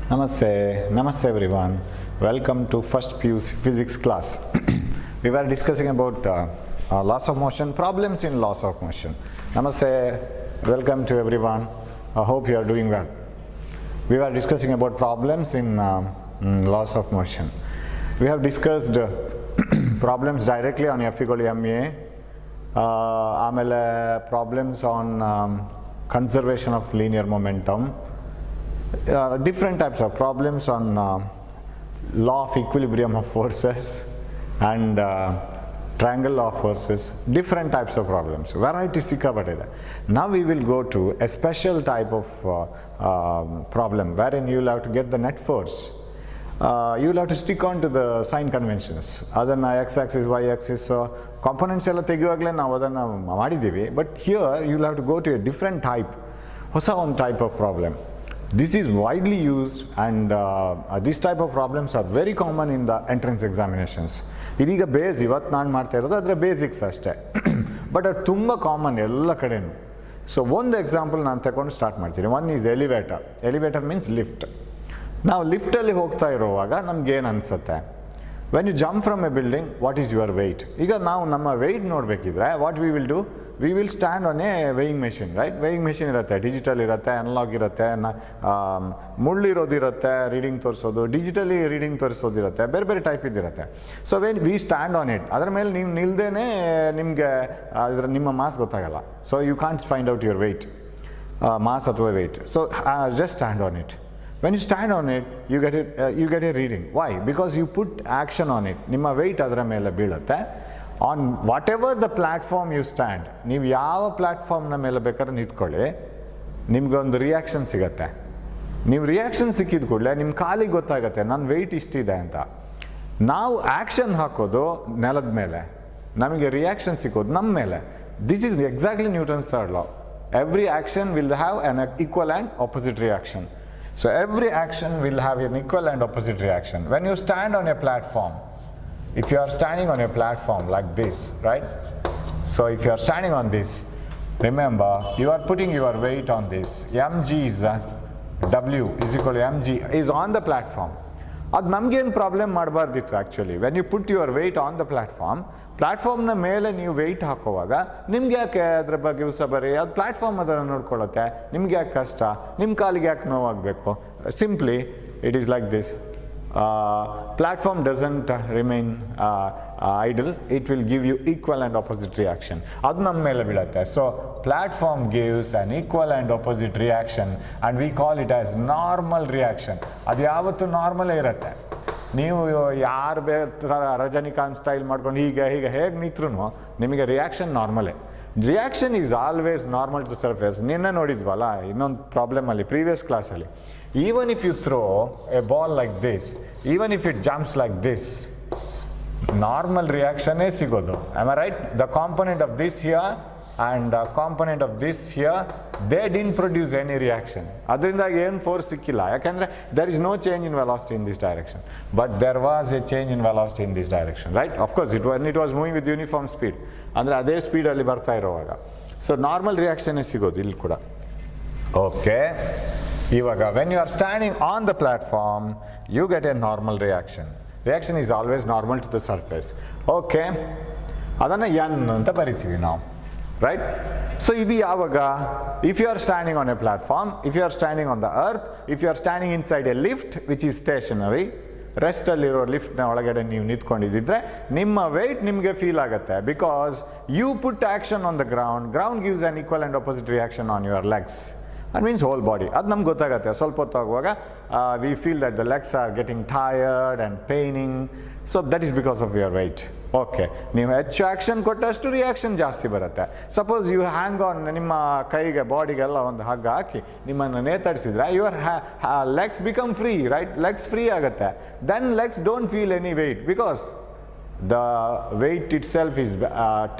Namaste everyone. Welcome to first PUC physics class. We were discussing about laws of motion, problems in laws of motion. Namaste, welcome to everyone. I hope you are doing well. We were discussing about problems in laws of motion. We have discussed problems directly on F equal to ma, ಆಮೇಲೆ problems on conservation of linear momentum, different types of problems on law of equilibrium of forces and triangle law of forces, different types of problems, variety ಸಿಕ್ಕಾಪಟ್ಟಿದೆ. Now we will go to a special type of problem wherein you will have to get the net force. You will have to stick on to the sign conventions. ಅದನ್ನು x axis y axis components ಎಲ್ಲ ತೆಗೆಯುವಾಗಲೇ ನಾವು ಅದನ್ನು ಮಾಡಿದ್ದೀವಿ. But here you will have to go to a different type, ಹೊಸ ಒಂದು type of problem. This is widely used and this type of problems are very common in the entrance examinations. ಇದೀಗ base ಇವತ್ತು ನಾನು ಮಾಡ್ತಾ ಇರೋದು ಅದರ basics ಅಷ್ಟೇ, but ಅದು ತುಂಬ ಕಾಮನ್ ಎಲ್ಲ ಕಡೆನೂ. ಸೊ ಒಂದು ಎಕ್ಸಾಂಪಲ್ ನಾನು ತಗೊಂಡು ಸ್ಟಾರ್ಟ್ ಮಾಡ್ತೀನಿ. One is elevator. Elevator means lift. ನಾವು ಲಿಫ್ಟಲ್ಲಿ ಹೋಗ್ತಾ ಇರುವಾಗ ನಮ್ಗೇನು ಅನಿಸುತ್ತೆ, when you jump from a building, what is your weight? ಈಗ ನಾವು ನಮ್ಮ ವೆಯ್ಟ್ ನೋಡಬೇಕಿದ್ರೆ what we will do, we will stand on a weighing machine, right? Weighing machine ಇರುತ್ತೆ, ಡಿಜಿಟಲ್ ಇರುತ್ತೆ, ಅನಲಾಗ್ ಇರುತ್ತೆ, ಮುಳ್ಳಿರೋದಿರುತ್ತೆ ರೀಡಿಂಗ್ ತೋರಿಸೋದು, ಡಿಜಿಟಲಿ ರೀಡಿಂಗ್ ತೋರಿಸೋದಿರುತ್ತೆ, ಬೇರೆ ಬೇರೆ ಟೈಪ್ ಇದ್ದಿರುತ್ತೆ. So when we stand on it, ಅದರ ಮೇಲೆ ನೀವು ನಿಲ್ದೇನೆ ನಿಮಗೆ ನಿಮ್ಮ ಮಾಸ್ ಗೊತ್ತಾಗಲ್ಲ. So you can't find out your weight, mass ಅಥವಾ weight. So just stand on it. When you stand on it, you get a reading. Why? Because you put action on it. ನಿಮ್ಮ weight ಅದರ ಮೇಲೆ ಬೀಳುತ್ತೆ. On whatever the platform you stand, ನೀವು ಯಾವ ಪ್ಲ್ಯಾಟ್ಫಾರ್ಮ್ನ ಮೇಲೆ ಬೇಕಾದ್ರೆ ನಿಂತ್ಕೊಳ್ಳಿ, ನಿಮ್ಗೊಂದು ರಿಯಾಕ್ಷನ್ ಸಿಗುತ್ತೆ. ನೀವು ರಿಯಾಕ್ಷನ್ ಸಿಕ್ಕಿದ ಕೂಡಲೇ ನಿಮ್ಮ ಕಾಲಿಗೆ ಗೊತ್ತಾಗುತ್ತೆ ನನ್ನ ವೆಯ್ಟ್ ಇಷ್ಟಿದೆ ಅಂತ. ನಾವು ಆ್ಯಕ್ಷನ್ ಹಾಕೋದು ನೆಲದ ಮೇಲೆ, ನಮಗೆ ರಿಯಾಕ್ಷನ್ ಸಿಕ್ಕೋದು ನಮ್ಮ ಮೇಲೆ. This is exactly Newton's third law. Every action will have an equal and opposite reaction. So every action will have an equal and opposite reaction. When you stand on a platform, if you are standing on a platform like this, right? So if you are standing on this, remember you are putting your weight on this. mg is w is equal to mg is on the platform. ಅದು ನಮಗೇನು problem ಮಾಡಬಾರ್ದಿತ್ತು actually. When you put your weight on the ಪ್ಲ್ಯಾಟ್ಫಾರ್ಮ್ನ ಮೇಲೆ ನೀವು weight ಹಾಕೋವಾಗ ನಿಮ್ಗೆ ಯಾಕೆ ಅದ್ರ ಬಗ್ಗೆ ಉಸಬರಿ, ಅದು ಪ್ಲ್ಯಾಟ್ಫಾರ್ಮ್ ಅದನ್ನು ನೋಡ್ಕೊಳ್ಳುತ್ತೆ, ನಿಮ್ಗೆ ಯಾಕೆ ಕಷ್ಟ, ನಿಮ್ಮ ಕಾಲಿಗೆ ಯಾಕೆ ನೋವಾಗಬೇಕು? Simply it is like this. Platform doesn't remain idle, it will give you equal and opposite reaction. ಅದು ನಮ್ಮ ಮೇಲೆ ಬೀಳುತ್ತೆ. So platform gives an equal and opposite reaction and we call it as normal reaction. ಅದು ಯಾವತ್ತೂ ನಾರ್ಮಲೇ ಇರುತ್ತೆ. ನೀವು ಯಾರು Rajinikanth style ಮಾಡ್ಕೊಂಡು ಹೀಗೆ ಹೇಗೆ ನಿಂತ್ರೂ ನಿಮಗೆ ರಿಯಾಕ್ಷನ್ ನಾರ್ಮಲೇ. Reaction is always normal to surface. ನಿನ್ನೆ ನೋಡಿದ್ವಲ್ಲ ಇನ್ನೊಂದು ಪ್ರಾಬ್ಲಮಲ್ಲಿ ಪ್ರೀವಿಯಸ್ ಕ್ಲಾಸಲ್ಲಿ, even if you throw a ball like this, even if it jumps like this, normal reaction is sigodu. Am I right? The component of this here and component of this here, they didn't produce any reaction. ಅದರಿಂದ ಏನು force ಸಿಕ್ಕಿಲ್ಲ, ಯಾಕಂದರೆ there is no change in velocity in this direction. But there was a change in velocity in this direction, right? Of course it was moving with uniform speed. ಅಂದರೆ ಅದೇ ಸ್ಪೀಡಲ್ಲಿ ಬರ್ತಾ ಇರೋವಾಗ so normal ರಿಯಾಕ್ಷನ್ನೇ ಸಿಗೋದು ಇಲ್ಲಿ ಕೂಡ. Okay, ಇವಾಗ when you are standing on the platform, you get a normal reaction. Reaction is always normal to the surface. Okay, ಅದನ್ನು n ಅಂತ ಬರಿತೀವಿ ನಾವು, right? So ಇದು ಯಾವಾಗ, if you are standing on a platform, if you are standing on the earth, if you are standing inside a lift which is stationary, ರೆಸ್ಟಲ್ಲಿರೋ ಲಿಫ್ಟ್ನ ಒಳಗಡೆ ನೀವು ನಿಂತ್ಕೊಂಡಿದ್ದರೆ ನಿಮ್ಮ weight ನಿಮಗೆ ಫೀಲ್ ಆಗುತ್ತೆ. Because you put action on the ground gives on equal and opposite reaction on your legs. That means whole body. ಅದು ನಮ್ಗೆ ಗೊತ್ತಾಗುತ್ತೆ. ಸ್ವಲ್ಪ ಹೊತ್ತು ಆಗುವಾಗ we feel that the legs are getting tired and paining. So that is because of your weight. Okay, ನೀವು ಹೆಚ್ಚು action ಕೊಟ್ಟಷ್ಟು reaction ಜಾಸ್ತಿ ಬರುತ್ತೆ. ಸಪೋಸ್ ಯು ಹ್ಯಾಂಗ್ ಆನ್, ನಿಮ್ಮ ಕೈಗೆ ಬಾಡಿಗೆಲ್ಲ ಒಂದು ಹಗ್ಗ ಹಾಕಿ ನಿಮ್ಮನ್ನು ನೇತಾಡಿಸಿದ್ರೆ your legs become free, right? Legs free ಆಗುತ್ತೆ. Then legs don't feel any weight because the weight itself is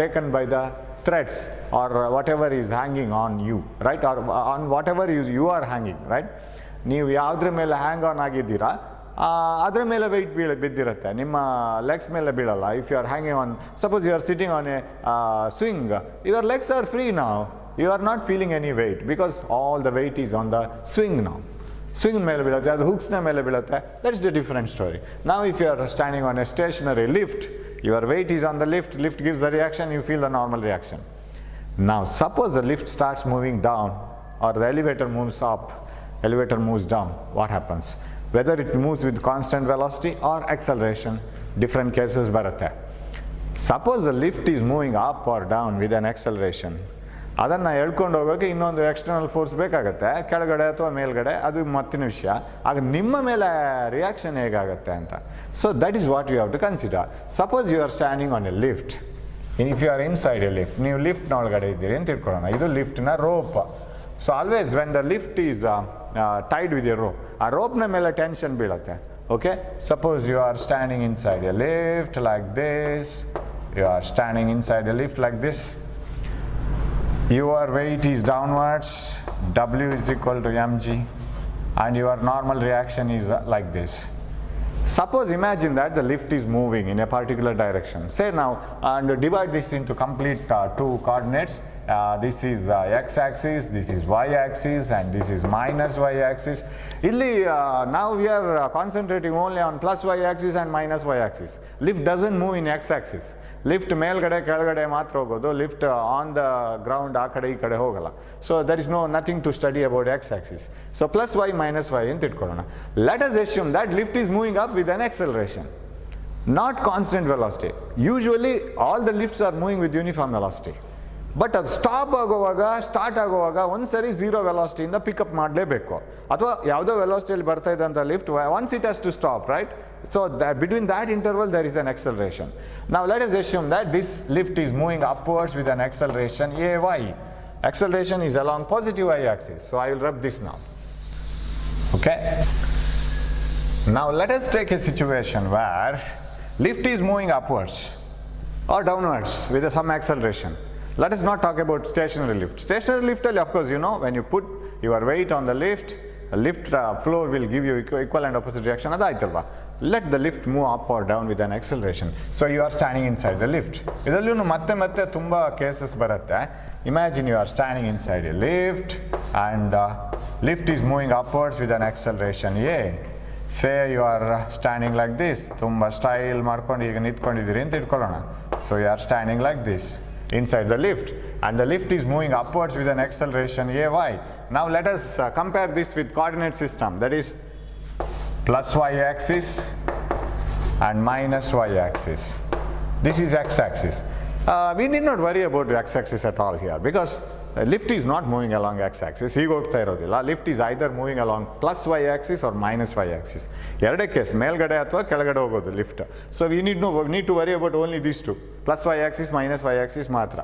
taken by the threads or whatever is hanging on you, right? Or on whatever you are hanging, right? ನೀವು ಯಾವುದ್ರ ಮೇಲೆ ಹ್ಯಾಂಗ್ on ಆಗಿದ್ದೀರಾ ಅದರ ಮೇಲೆ weight ಬಿದ್ದಿರುತ್ತೆ, ನಿಮ್ಮ legs ಮೇಲೆ ಬೀಳಲ್ಲ. If you are hanging on, suppose you are sitting on a swing, your legs are free now. You are not feeling any weight because all the weight is on the swing now. Swing ಮೇಲೆ ಬೀಳುತ್ತೆ, ಅದು ಹುಕ್ಸ್ನ ಮೇಲೆ ಬೀಳುತ್ತೆ. That is the different story. ನಾವು if you are standing on a stationary lift, your weight is on the lift gives the reaction, you feel the normal reaction. Now suppose the lift starts moving down or the elevator moves up, elevator moves down, what happens? Whether it moves with constant velocity or acceleration, different cases ಬರುತ್ತೆ. Suppose the lift is moving up or down with an acceleration, ಅದನ್ನು ಎಳ್ಕೊಂಡು ಹೋಗೋಕ್ಕೆ ಇನ್ನೊಂದು external force ಬೇಕಾಗುತ್ತೆ, ಕೆಳಗಡೆ ಅಥವಾ ಮೇಲ್ಗಡೆ, ಅದು ಮತ್ತಿನ ವಿಷಯ. ಆಗ ನಿಮ್ಮ ಮೇಲೆ ರಿಯಾಕ್ಷನ್ ಹೇಗಾಗುತ್ತೆ ಅಂತ. So that is what you have to consider. Suppose you are standing on a lift, if you are inside a lift, ನೀವು ಲಿಫ್ಟ್ನ ಒಳಗಡೆ ಇದ್ದೀರಿ ಅಂತ ತಿಳ್ಕೊಳ್ಳೋಣ. ಇದು ಲಿಫ್ಟ್ನ rope. So always when the lift is tied with a rope, ಆ ರೋಪ್ನ ಮೇಲೆ ಟೆನ್ಷನ್ ಬೀಳುತ್ತೆ. Okay, suppose you are standing inside a lift like this, you are standing inside a lift like this. Your weight is downwards, W is equal to mg, and your normal reaction is like this. Suppose imagine that the lift is moving in a particular direction. Say now, and divide this into complete two coordinates. This is x-axis, this is y-axis, and this is minus y-axis. Illi now we are concentrating only on plus y-axis and minus y-axis. Lift doesn't move in x-axis. Lift ಮೇಲ್ಗಡೆ ಕೆಳಗಡೆ ಮಾತ್ರ ಹೋಗೋದು, lift on the ground ಆ ಕಡೆ ಈ ಕಡೆ ಹೋಗಲ್ಲ. So there is nothing to study about x axis. So plus y minus y ಅಂತ ಇಟ್ಕೊಳ್ಳೋಣ. Let us assume that lift is moving up with an acceleration, not constant velocity. Usually all the lifts are moving with uniform velocity. But ಅದು start ಆಗುವಾಗ ಒಂದು ಸರಿ zero ವೆಲಾಸಿಟಿಯಿಂದ pickup ಮಾಡಲೇಬೇಕು, ಅಥವಾ ಯಾವುದೋ ವೆಲಾಸಿಟಿಯಲ್ಲಿ ಬರ್ತಾ ಇದ್ದಂಥ lift once it has to stop, right? So between that interval there is an acceleration. Now let us assume that this lift is moving upwards with an acceleration ay. Acceleration is along positive y-axis. So I will rub this now. Okay. Now let us take a situation where lift is moving upwards or downwards with some acceleration. Let us not talk about stationary lift. Stationary lift, of course, you know, when you put your weight on the lift floor will give you equal and opposite reaction. Adaitalva. Let the lift move up or down with an acceleration. So you are standing inside the lift. Idallu ಮತ್ತೆ ತುಂಬಾ cases ಬರುತ್ತೆ. Imagine you are standing inside a lift and lift is moving upwards with an acceleration a. Say you are standing like this. ತುಂಬಾ style ಮಾಡ್ಕೊಂಡು ಈಗ ನಿಂತ್ಕೊಂಡಿದ್ದೀರಿ ಅಂತ ಇಟ್ಕೊಳ್ಳೋಣ. So you are standing like this inside the lift, and the lift is moving upwards with an acceleration ay. Now let us compare this with coordinate system, that is plus y-axis and minus y-axis. This is x-axis. We need not worry about the x-axis at all here, because lift is not moving along x-axis. ಹೀಗೆ ಹೋಗ್ತಾ ಇರೋದಿಲ್ಲ. Lift is either moving along plus y-axis or minus y-axis. ಎರಡೇ case, ಮೇಲ್ಗಡೆ ಅಥವಾ ಕೆಳಗಡೆ ಹೋಗೋದು lift. So we need to worry about only these two, plus y-axis minus y-axis ಮಾತ್ರ.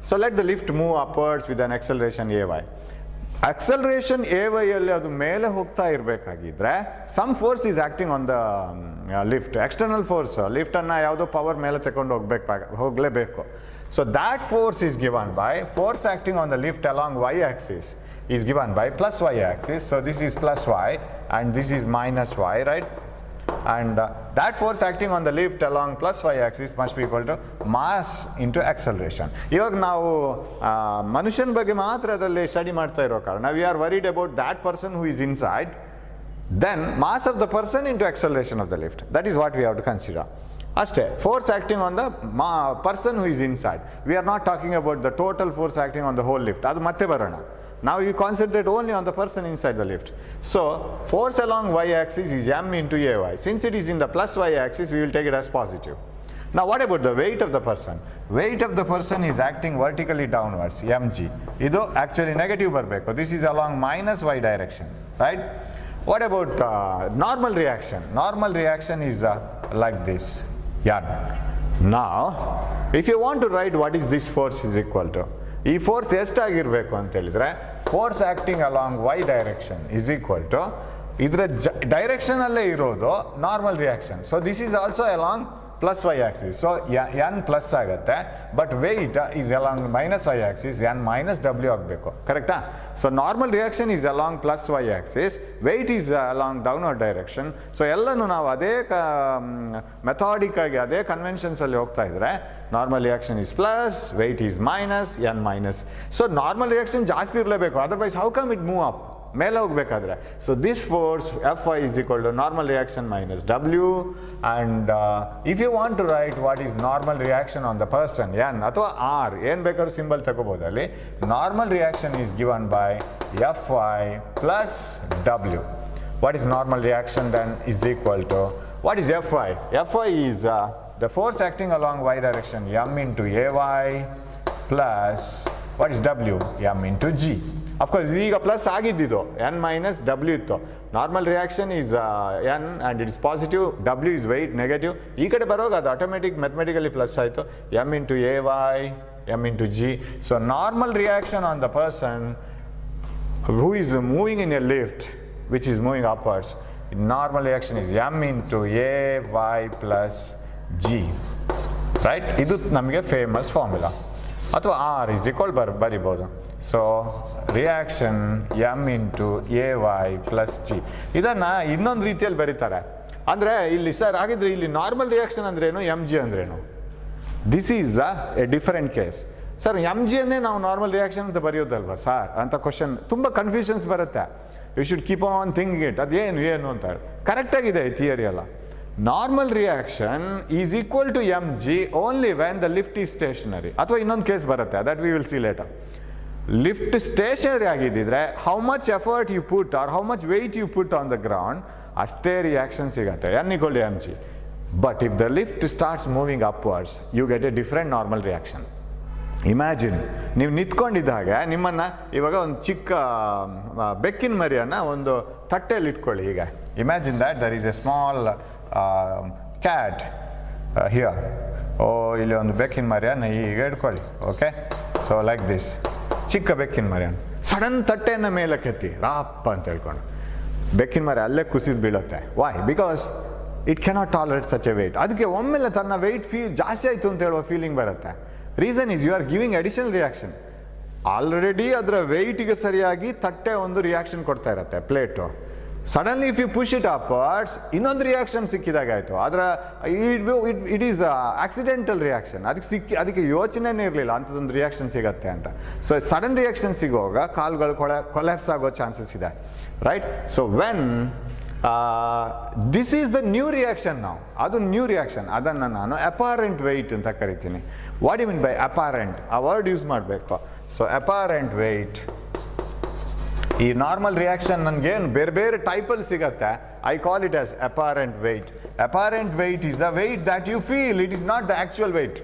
So let the lift move upwards with an acceleration ay. acceleration ay ಅಲ್ಲಿ ಅದು ಮೇಲೆ ಹೋಗ್ತಾ ಇರಬೇಕಾಗಿದ್ರೆ some force is acting on the lift, external force. ಲಿಫ್ಟನ್ನು ಯಾವುದೋ power ಮೇಲೆ ತಗೊಂಡು ಹೋಗಲೇಬೇಕು. So that force is given by force acting on the lift along y-axis is given by plus y-axis. So this is plus y and this is minus y, right? And that force acting on the lift along plus y-axis must be equal to mass into acceleration. ಇವಾಗ ನಾವು ಮನುಷ್ಯನ ಬಗ್ಗೆ ಮಾತ್ರ ಅದರಲ್ಲಿ study ಮಾಡ್ತಾ ಇರೋ ಕಾರಣ we are worried about that person who is inside, then mass of the person into acceleration of the lift. That is what we have to consider. ಅಷ್ಟೇ, force acting on the person who is inside. We are not talking about the total force acting on the whole lift. ಅದು ಮತ್ತೆ ಬರೋಣ. ನಾವು you concentrate only on the person inside the lift. So force along y axis is m into ay. Since it is in the plus y axis, we will take it as positive. Now what about the weight of the person? Weight of the person is acting vertically downwards, mg. ಇದು actually negative ಬರಬೇಕು. This is along minus y direction, right? What about normal reaction? Normal reaction is like this. Yeah. Now, if you want to write what is this force is equal to, ಈ force ಎಷ್ಟಾಗಿರಬೇಕು ಅಂತ ಹೇಳಿದ್ರೆ, force acting along Y direction is equal to ಇದರ direction ಅಲ್ಲೇ ಇರೋದು normal reaction. So this is also along plus y axis. So n plus ಆಗುತ್ತೆ, but weight is along minus y axis, n minus ಡಬ್ಲ್ಯೂ ಆಗಬೇಕು, ಕರೆಕ್ಟಾ? So normal reaction is along plus y axis, weight is along downward direction. So ಎಲ್ಲನೂ ನಾವು ಅದೇ methodic ಆಗಿ ಅದೇ ಕನ್ವೆನ್ಷನ್ಸಲ್ಲಿ ಹೋಗ್ತಾ ಇದ್ರೆ normal reaction is plus, weight is minus, N minus. So normal reaction ಜಾಸ್ತಿ ಇರಲೇಬೇಕು, otherwise how come it move up? ಮೇಲೆ ಹೋಗಬೇಕಾದ್ರೆ. So this force Fy is equal to normal reaction minus W, and if you want to write what is normal reaction on the person, N ಅಥವಾ R ಏನು ಬೇಕಾದ್ರೂ symbol ತಗೋಬೋದು ಅಲ್ಲಿ. Normal reaction is given by Fy plus W. What is normal reaction then is equal to, what is Fy? Fy is the force acting along y direction, m into Ay plus, what is W? M into G. Of course, ಈಗ plus ಆಗಿದ್ದಿದ್ದು n minus W ಇತ್ತು. Normal reaction is n and it is positive, W is weight negative. ಈ ಕಡೆ ಬರೋವಾಗ ಅದು automatic mathematically plus ಆಯಿತು, m into Ay, m into G. So normal reaction on the person who is moving in a lift which is moving upwards, normal reaction is m into Ay plus G, right? ಇದು ನಮಗೆ famous formula. ಅಥವಾ R is equal ಬರಿಬೋದು. So reaction m into Ay plus G. ಇದನ್ನು ಇನ್ನೊಂದು ರೀತಿಯಲ್ಲಿ ಬರೀತಾರೆ. ಅಂದರೆ ಇಲ್ಲಿ ಸರ್ ಹಾಗಿದ್ರೆ ಇಲ್ಲಿ ನಾರ್ಮಲ್ ರಿಯಾಕ್ಷನ್ ಅಂದ್ರೇನು, mg ಅಂದ್ರೇನು? This is a different case. Sir mg ಅನ್ನೇ ನಾವು ನಾರ್ಮಲ್ ರಿಯಾಕ್ಷನ್ ಅಂತ ಬರೆಯೋದಲ್ವಾ ಸರ್ ಅಂತ ಕ್ವಶನ್ ತುಂಬ ಕನ್ಫ್ಯೂಷನ್ಸ್ ಬರುತ್ತೆ. You should keep on thinking it, ಅದೇನು ಏನು ಅಂತ ಹೇಳಿ. ಕರೆಕ್ಟಾಗಿದೆ ಈ ಥಿಯರಿ ಎಲ್ಲ. Normal reaction is equal to mg only when the lift is stationary. ಅಥವಾ ಇನ್ನೊಂದು ಕೇಸ್ ಬರುತ್ತೆ, that we will see later. Lift stationary ಆಗಿದ್ದಿದ್ರೆ how much effort you put or how much weight you put on the ground, ಅಷ್ಟೇ reaction ಸಿಗುತ್ತೆ, n equal to mg. But if the lift starts moving upwards you get a different normal reaction. Imagine ನೀವು ನಿಂತ್ಕೊಂಡಿದ್ದಾಗ ನಿಮ್ಮನ್ನು ಇವಾಗ ಒಂದು ಚಿಕ್ಕ ಬೆಕ್ಕಿನ ಮರಿಯನ್ನು ಒಂದು ತಟ್ಟೆಯಲ್ಲಿ ಇಟ್ಕೊಳ್ಳಿ. ಈಗ imagine that there is a small cat here. ಇಲ್ಲಿ ಒಂದು ಬೆಕ್ಕಿನ ಮರಿಯನ್ನು ಈಗ ಇಟ್ಕೊಳ್ಳಿ. ಓಕೆ, ಸೊ ಲೈಕ್ ದಿಸ್, ಚಿಕ್ಕ ಬೆಕ್ಕಿನ ಮರಿಯನ್ನು ಸಡನ್ ತಟ್ಟೆಯನ್ನು ಮೇಲೆ ಕೆತ್ತಿ ರಾಪ್ ಅಂತ ಹೇಳ್ಕೊಂಡು ಬೆಕ್ಕಿನ ಮರಿ ಅಲ್ಲೇ ಕುಸಿದು ಬೀಳುತ್ತೆ. Why? Because it cannot tolerate such a weight. ಅದಕ್ಕೆ ಒಮ್ಮೆಲೆ ತನ್ನ ವೆಯ್ಟ್ ಜಾಸ್ತಿ ಆಯಿತು ಅಂತ ಹೇಳುವ ಫೀಲಿಂಗ್ ಬರುತ್ತೆ. Reason is you are giving additional reaction. Already ಅದರ ವೆಯ್ಟಿಗೆ ಸರಿಯಾಗಿ ತಟ್ಟೆ ಒಂದು ರಿಯಾಕ್ಷನ್ ಕೊಡ್ತಾ ಇರುತ್ತೆ, plate. Suddenly if you push it upwards ಇನ್ನೊಂದು ರಿಯಾಕ್ಷನ್ ಸಿಕ್ಕಿದಾಗ ಆಯಿತು. ಅದರ ಇಟ್ ಈಸ್ ಆಕ್ಸಿಡೆಂಟಲ್ ರಿಯಾಕ್ಷನ್. ಅದಕ್ಕೆ ಯೋಚನೆನೇ ಇರಲಿಲ್ಲ ಅಂಥದ್ದೊಂದು ರಿಯಾಕ್ಷನ್ ಸಿಗತ್ತೆ ಅಂತ. ಸೊ ಸಡನ್ ರಿಯಾಕ್ಷನ್ ಸಿಗುವಾಗ ಕಾಲುಗಳು ಕೊಲ್ಯಾಪ್ಸ್ ಆಗೋ ಚಾನ್ಸಸ್ ಇದೆ, right? So when this is the new reaction. ನಾವು ಅದು ನ್ಯೂ ರಿಯಾಕ್ಷನ್, ಅದನ್ನು ನಾನು ಅಪಾರೆಂಟ್ ವೆಯ್ಟ್ ಅಂತ ಕರಿತೀನಿ. What you mean by apparent? ಆ ವರ್ಡ್ ಯೂಸ್ ಮಾಡಬೇಕು. ಸೊ ಅಪಾರೆಂಟ್ ವೆಯ್ಟ್, ಈ ನಾರ್ಮಲ್ ರಿಯಾಕ್ಷನ್ ನನಗೇನು ಬೇರೆ ಬೇರೆ ಟೈಪಲ್ಲಿ ಸಿಗತ್ತೆ, I call it as apparent weight. Apparent weight is the weight that you feel, it is not the actual weight.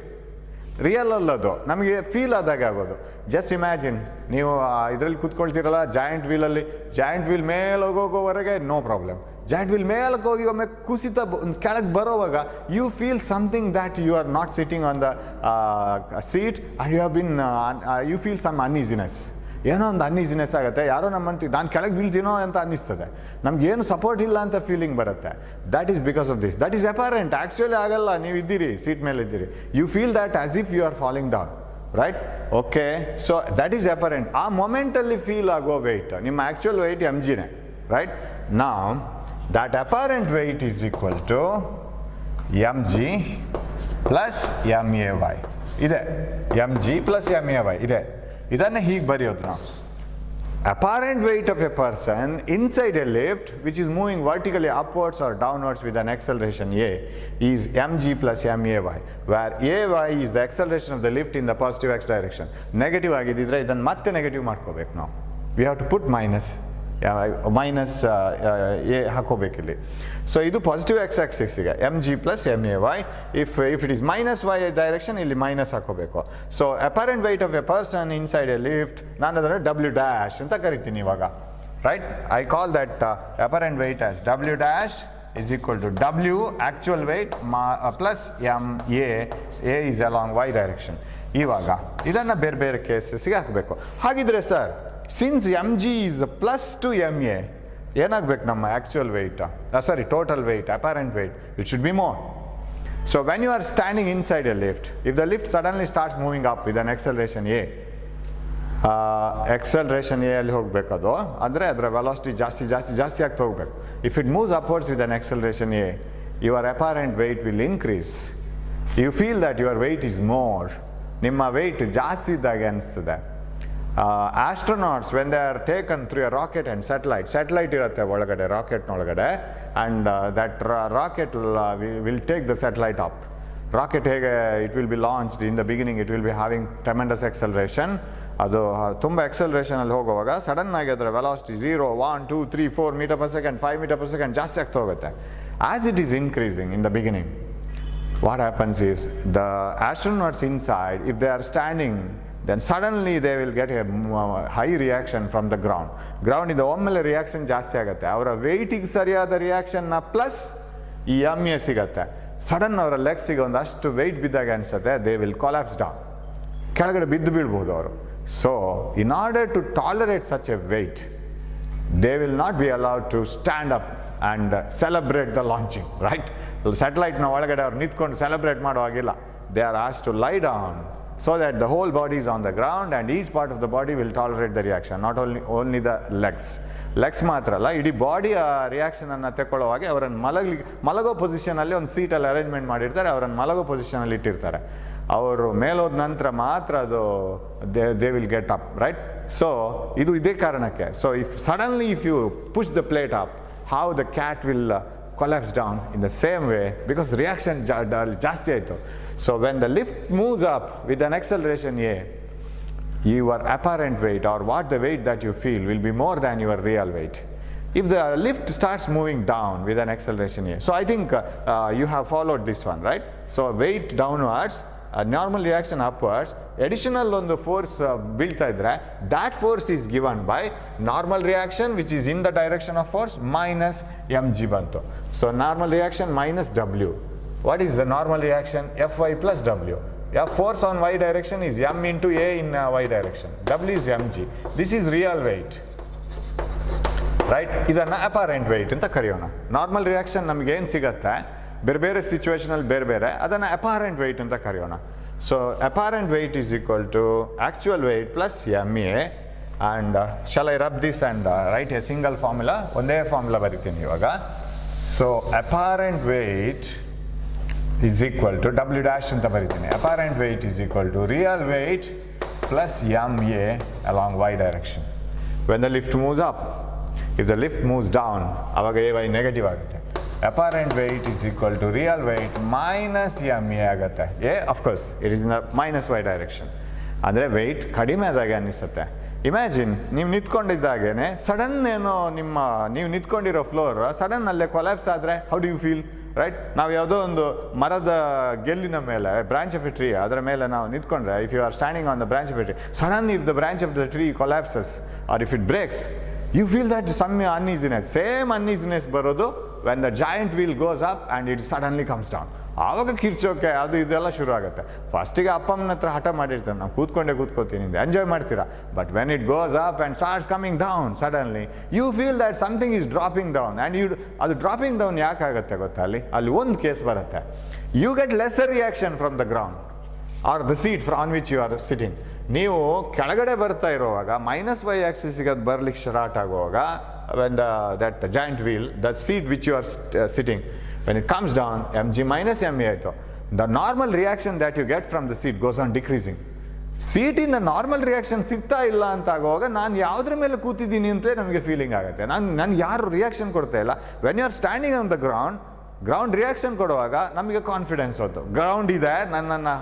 Real ಅಲ್ಲದು, ನಮಗೆ ಫೀಲ್ ಆದಾಗ ಆಗೋದು. ಜಸ್ಟ್ ಇಮ್ಯಾಜಿನ್, ನೀವು ಇದರಲ್ಲಿ ಕೂತ್ಕೊಳ್ತೀರಲ್ಲ ಜಾಯಿಂಟ್ ವೀಲಲ್ಲಿ, ಜಾಯಿಂಟ್ ವೀಲ್ ಮೇಲೆ ಹೋಗೋವರೆಗೆ ನೋ ಪ್ರಾಬ್ಲಮ್. ಜಾಯಿಂಟ್ ವೀಲ್ ಮೇಲಕ್ಕೆ ಹೋಗಿ ಒಮ್ಮೆ ಕುಸಿತ ಕೆಳಗೆ ಬರೋವಾಗ you feel something that you are not sitting on the seat and you have been you feel some uneasiness. ಏನೋ ಒಂದು ಅನ್ಈಸಿನೆಸ್ ಆಗುತ್ತೆ, ಯಾರೋ ನಮ್ಮಂತ ನಾನು ಕೆಳಗೆ ಬೀಳ್ತೀನೋ ಅಂತ ಅನ್ನಿಸ್ತದೆ, ನಮಗೇನು ಸಪೋರ್ಟ್ ಇಲ್ಲ ಅಂತ ಫೀಲಿಂಗ್ ಬರುತ್ತೆ. That is because of this. That is apparent. Actually ಆಗಲ್ಲ, ನೀವು ಇದ್ದೀರಿ ಸೀಟ್ ಮೇಲೆ ಇದ್ದೀರಿ, you feel that as if you are falling down, right? Okay, so that is apparent. ಆ ಮೊಮೆಂಟಲ್ಲಿ ಫೀಲ್ ಆಗೋ ವೆಯ್ಟ್ ನಿಮ್ಮ ಆ್ಯಕ್ಚುಯಲ್ ವೆಯ್ಟ್ mgನೇ, right? Now that apparent weight is equal to mg plus may. ಇದೆ mg plus may ಇದೆ. ಇದನ್ನು ಹೀಗೆ ಬರೆಯೋದು ನಾವು. Apparent weight of a person inside a lift which is moving vertically upwards or downwards with an acceleration a is mg plus may, where ay is the acceleration of the lift in the positive x direction. Negative ಆಗಿದ್ದಿದ್ರೆ ಇದನ್ನು ಮತ್ತೆ negative ಮಾಡ್ಕೋಬೇಕು ನಾವು. We have to put minus a ಹಾಕೋಬೇಕಿಲ್ಲಿ. So ಇದು positive x ಆಕ್ಸಿಸ್ಗೆ mg plus may. If it is minus y direction ಇಲ್ಲಿ minus ಹಾಕೋಬೇಕು. So apparent weight of a person inside a lift ನಾನು ಅದನ್ನು w ಡ್ಯಾಶ್ ಅಂತ ಕರಿತೀನಿ ಇವಾಗ, right? I call that apparent weight as w dash is equal to w actual weight plus ma. a is along y direction. ಇವಾಗ ಇದನ್ನು ಬೇರೆ ಬೇರೆ ಕೇಸಸ್ಗೆ ಹಾಕಬೇಕು. ಹಾಗಿದ್ರೆ sir, since mg is plus two ma, ಏನಾಗಬೇಕು ನಮ್ಮ actual weight, sorry total weight, apparent weight, it should be more. So when you are standing inside a lift, if the lift suddenly starts moving up with an acceleration a, acceleration a ಅಲ್ಲಿ ಹೋಗಬೇಕು. ಅದು ಅಂದರೆ ಅದರ velocity ಜಾಸ್ತಿ ಜಾಸ್ತಿ ಜಾಸ್ತಿ ಆಗ್ತಾ ಹೋಗಬೇಕು. If it moves upwards with an acceleration a, your apparent weight will increase. You feel that your weight is more. ನಿಮ್ಮ ವೆಯ್ಟ್ ಜಾಸ್ತಿ ಇದ್ದಾಗೆ ಅನಿಸ್ತದೆ. astronauts, when they are taken through a rocket and satellite ಇರುತ್ತೆ ಒಳಗಡೆ, ರಾಕೆಟ್ನೊಳಗಡೆ, and that rocket will take the satellite up. Rocket ಹೇಗೆ it will be launched, in the beginning it will be having tremendous acceleration. ಅದು ತುಂಬ ಎಕ್ಸಲರೇಷನಲ್ಲಿ ಹೋಗುವಾಗ sudden ಆಗಿ ಅದರ velocity 0, 1, 2, 3, 4 metre per second, 5 metre per second ಜಾಸ್ತಿ ಆಗ್ತಾ ಹೋಗುತ್ತೆ. As it is increasing in the beginning, what happens is the astronauts inside, if they are standing, then suddenly they will get a high reaction from the ground. ಇಂದ ಒಮ್ಮೆಲೆ reaction ಜಾಸ್ತಿ ಆಗುತ್ತೆ. ಅವರ ವೆಯ್ಟಿಗೆ ಸರಿಯಾದ ರಿಯಾಕ್ಷನ್ನ plus ಈ ಎಮ್ ಎ ಸಿಗುತ್ತೆ. Sudden ಅವರ ಲೆಗ್ಸಿಗೆ ಒಂದಷ್ಟು ವೆಯ್ಟ್ ಬಿದ್ದಾಗ ಅನಿಸುತ್ತೆ, ದೇ ವಿಲ್ ಕೊಲ್ಯಾಪ್ಸ್ ಡೌನ್, ಕೆಳಗಡೆ ಬಿದ್ದು ಬೀಳ್ಬೋದು ಅವರು. So in order to tolerate such a weight, they will not be allowed to stand up and celebrate the launching, right? ಸ್ಯಾಟಲೈಟ್ನ ಒಳಗಡೆ ಅವ್ರು ನಿಂತ್ಕೊಂಡು ಸೆಲೆಬ್ರೇಟ್ ಮಾಡೋ ಹಾಗಿಲ್ಲ. They are asked to lie down so that the whole body is on the ground and each part of the body will tolerate the reaction, not only the legs ಮಾತ್ರ ಅಲ್ಲ, ಇಡೀ body ಆ ರಿಯಾಕ್ಷನನ್ನು ತಗೊಳ್ಳೋವಾಗೆ ಅವರನ್ನು ಮಲಗೋ ಪೊಸಿಷನಲ್ಲಿ ಒಂದು ಸೀಟಲ್ಲಿ arrangement ಮಾಡಿರ್ತಾರೆ, ಅವರನ್ನು ಮಲಗೋ ಪೊಸಿಷನಲ್ಲಿ ಇಟ್ಟಿರ್ತಾರೆ. ಅವರು ಮೇಲೋದ ನಂತರ ಮಾತ್ರ ಅದು they will get up, right? So ಇದು ಇದೇ ಕಾರಣಕ್ಕೆ. So if you push the plate up, how the cat will collapse down in the same way, because reaction ಜಾಸ್ತಿ ಆಯಿತು. So when the lift moves up with an acceleration A, your apparent weight, or what the weight that you feel, will be more than your real weight. If the lift starts moving down with an acceleration A, so I think you have followed this one, right? So weight downwards, normal reaction upwards, additional ಒಂದು force ಬೀಳ್ತಾ ಇದ್ರೆ, that force is given by normal reaction which is in the direction of force minus mg ಬಂತು. So normal reaction minus w. What is the normal reaction? Fy plus w. Force on y direction is m into a in y direction. W is mg. This is real weight, right? ಇದನ್ನ apparent weight ಅಂತ ಕರೆಯೋಣ. Normal reaction ನಮಗೆ ಏನು ಸಿಗತ್ತೆ, ಬೇರೆ ಸಿಚುವೇಶನಲ್ಲಿ ಬೇರೆ, ಅದನ್ನು apparent weight ಅಂತ ಕರೆಯೋಣ. So apparent weight is equal to actual weight plus M A. And shall I rub this and write a single formula, ಒಂದೇ ಫಾರ್ಮುಲಾ ಬರಿತೀನಿ ಇವಾಗ. So apparent weight is equal to W dash ಅಂತ ಬರಿತೀನಿ. Apparent weight is equal to real weight plus M A along Y direction. When the lift moves up, if the lift moves down, ಅವಾಗ A Y negative ಆಗುತ್ತೆ. apparent weight is equal to real weight minus ma ಆಗುತ್ತೆ. of course it is in the minus y direction. ಅಂದರೆ weight ಕಡಿಮೆ ಆದಾಗ ಅನಿಸುತ್ತೆ. Imagine ನೀವು ನಿಂತ್ಕೊಂಡಿದ್ದಾಗೇನೆ sudden ಏನೋ ನೀವು ನಿಂತ್ಕೊಂಡಿರೋ ಫ್ಲೋರ್ ಸಡನ್ ಅಲ್ಲೇ ಕೊಲ್ಯಾಪ್ಸ್ ಆದರೆ, how do you feel, right? ನಾವು ಯಾವುದೋ ಒಂದು ಮರದ ಗೆಲ್ಲಿನ ಮೇಲೆ, ಬ್ರಾಂಚ್ ಆಫ್ ಎ ಟ್ರೀ, ಅದರ ಮೇಲೆ ನಾವು ನಿಂತ್ಕೊಂಡ್ರೆ, if you are standing on the branch of a tree, sudden if the branch of the tree collapses or if it breaks, you feel that some uneasiness, same uneasiness ಬರೋದು when the giant wheel goes up and it suddenly comes down. ಆವಾಗ ಕಿರ್ಚೋಕೆ ಅದು ಇದೆಲ್ಲ ಶುರು ಆಗುತ್ತೆ. ಫಸ್ಟಿಗೆ ಅಪ್ಪಮ್ಮನ ಹತ್ರ ಹಠ ಮಾಡಿರ್ತಾರೆ, ನಾವು ಕೂತ್ಕೋತೀನಿ, ಎಂಜಾಯ್ ಮಾಡ್ತೀರಾ. But when it goes up and starts coming down, suddenly you feel that something is dropping down. And ಅದು ಡ್ರಾಪಿಂಗ್ ಡೌನ್ ಯಾಕಾಗುತ್ತೆ ಗೊತ್ತಾ? ಅಲ್ಲಿ ಒಂದು ಕೇಸ್ ಬರುತ್ತೆ. You get lesser reaction from the ground or the seat on which you are sitting. ನೀವು ಕೆಳಗಡೆ ಬರ್ತಾ ಇರುವಾಗ ಮೈನಸ್ ವೈ ಆಕ್ಸಿಸ್ಗೆ ಅದು ಬರ್ಲಿಕ್ಕೆ ಸ್ಟಾರ್ಟ್ ಆಗುವಾಗ, when that giant wheel, the seat which you are sitting, when it comes down, mg minus ma ಆಯಿತು. The normal reaction that you get from the seat goes on decreasing. ಸೀಟಿಂದ normal reaction ಸಿಗ್ತಾ ಇಲ್ಲ ಅಂತ ಆಗುವಾಗ ನಾನು ಯಾವುದ್ರ ಮೇಲೆ ಕೂತಿದ್ದೀನಿ ಅಂತಲೇ ನಮಗೆ ಫೀಲಿಂಗ್ ಆಗುತ್ತೆ. ನಾನು ಯಾರು ರಿಯಾಕ್ಷನ್ ಕೊಡ್ತಾ ಇಲ್ಲ. When you are standing on the ground reaction ಕೊಡುವಾಗ ನಮಗೆ ಕಾನ್ಫಿಡೆನ್ಸ್ ಹೋಯ್ತು, ಗ್ರೌಂಡ್ ಇದೆ, ನನ್ನನ್ನು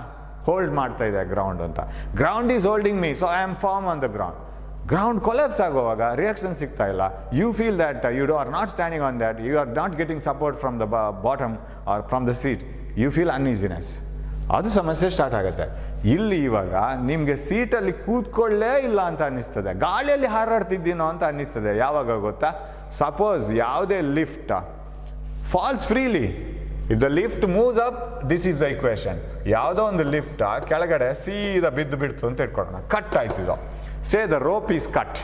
ಹೋಲ್ಡ್ ಮಾಡ್ತಾ ಇದೆ ಗ್ರೌಂಡ್ ಅಂತ. Ground is holding me, so I am firm on the ground collapse ಆಗುವಾಗ ರಿಯಾಕ್ಷನ್ ಸಿಗ್ತಾ ಇಲ್ಲ. You feel that you are not standing on that, you are not getting support from the bottom or from the seat, you feel uneasiness. ಅದು ಸಮಸ್ಯೆ start ಆಗುತ್ತೆ. ಇಲ್ಲಿ ಇವಾಗ ನಿಮಗೆ ಸೀಟಲ್ಲಿ ಕೂತ್ಕೊಳ್ಳೇ ಇಲ್ಲ ಅಂತ ಅನ್ನಿಸ್ತದೆ, ಗಾಳಿಯಲ್ಲಿ ಹಾರಾಡ್ತಿದ್ದೀನೋ ಅಂತ ಅನ್ನಿಸ್ತದೆ. ಯಾವಾಗ ಗೊತ್ತಾ? ಸಪೋಸ್ ಯಾವುದೇ lift falls freely, if the lift moves up, this is the equation. ಯಾವುದೋ ಒಂದು ಲಿಫ್ಟ್ ಕೆಳಗಡೆ ಸೀದಾ ಬಿಡ್ತು ಅಂತ ಇಟ್ಕೊಳ್ಳೋಣ, ಕಟ್ ಆಯ್ತಿದ್ದು. Say the rope is cut.